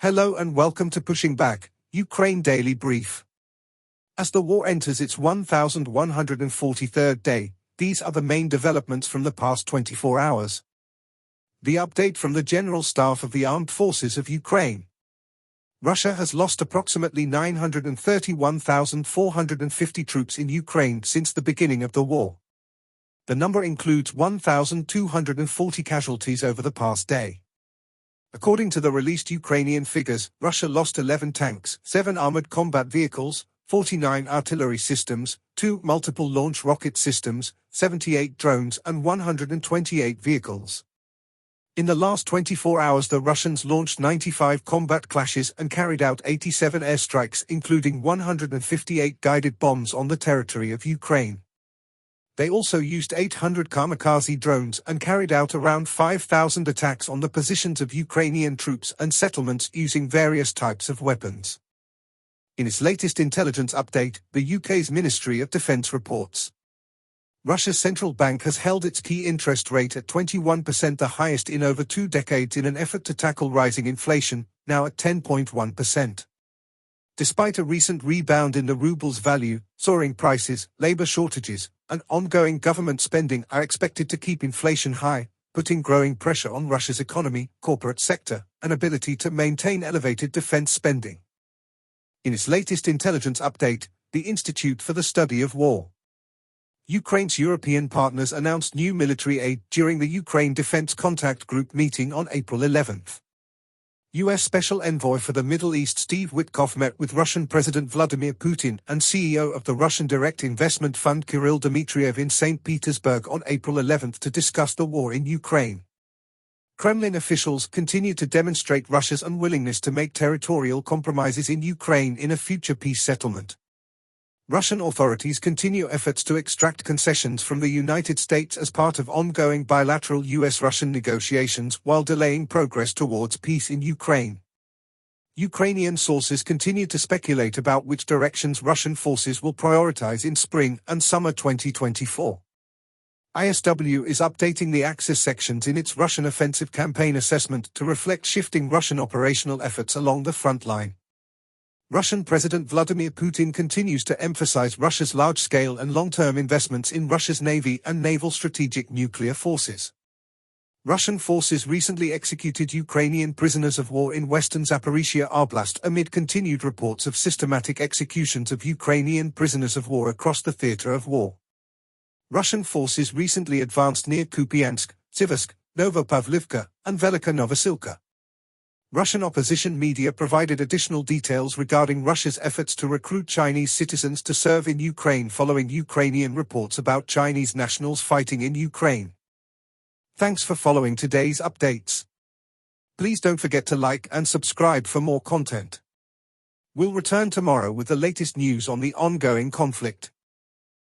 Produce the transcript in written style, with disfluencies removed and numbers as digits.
Hello and welcome to Pushing Back, Ukraine Daily Brief. As the war enters its 1143rd day, these are the main developments from the past 24 hours. The update from the General Staff of the Armed Forces of Ukraine. Russia has lost approximately 931,450 troops in Ukraine since the beginning of the war. The number includes 1,240 casualties over the past day. According to the released Ukrainian figures, Russia lost 11 tanks, 7 armored combat vehicles, 49 artillery systems, 2 multiple launch rocket systems, 78 drones and 128 vehicles. In the last 24 hours the Russians launched 95 combat clashes and carried out 87 airstrikes, including 158 guided bombs on the territory of Ukraine. They also used 800 kamikaze drones and carried out around 5,000 attacks on the positions of Ukrainian troops and settlements using various types of weapons. In its latest intelligence update, the UK's Ministry of Defence reports Russia's central bank has held its key interest rate at 21%, the highest in over 2 decades, in an effort to tackle rising inflation, now at 10.1%. Despite a recent rebound in the ruble's value, soaring prices, labor shortages, and ongoing government spending are expected to keep inflation high, putting growing pressure on Russia's economy, corporate sector, and ability to maintain elevated defense spending. In its latest intelligence update, the Institute for the Study of War. Ukraine's European partners announced new military aid during the Ukraine Defense Contact Group meeting on April 11th. U.S. Special Envoy for the Middle East Steve Witkoff met with Russian President Vladimir Putin and CEO of the Russian Direct Investment Fund Kirill Dmitriev in St. Petersburg on April 11th to discuss the war in Ukraine. Kremlin officials continue to demonstrate Russia's unwillingness to make territorial compromises in Ukraine in a future peace settlement. Russian authorities continue efforts to extract concessions from the United States as part of ongoing bilateral U.S.-Russian negotiations while delaying progress towards peace in Ukraine. Ukrainian sources continue to speculate about which directions Russian forces will prioritize in spring and summer 2024. ISW is updating the Axis sections in its Russian offensive campaign assessment to reflect shifting Russian operational efforts along the front line. Russian President Vladimir Putin continues to emphasize Russia's large-scale and long-term investments in Russia's navy and naval strategic nuclear forces. Russian forces recently executed Ukrainian prisoners of war in western Zaporizhia Oblast amid continued reports of systematic executions of Ukrainian prisoners of war across the theater of war. Russian forces recently advanced near Kupiansk, Siversk, Novopavlivka, and Velika Novosilka. Russian opposition media provided additional details regarding Russia's efforts to recruit Chinese citizens to serve in Ukraine following Ukrainian reports about Chinese nationals fighting in Ukraine. Thanks for following today's updates. Please don't forget to like and subscribe for more content. We'll return tomorrow with the latest news on the ongoing conflict.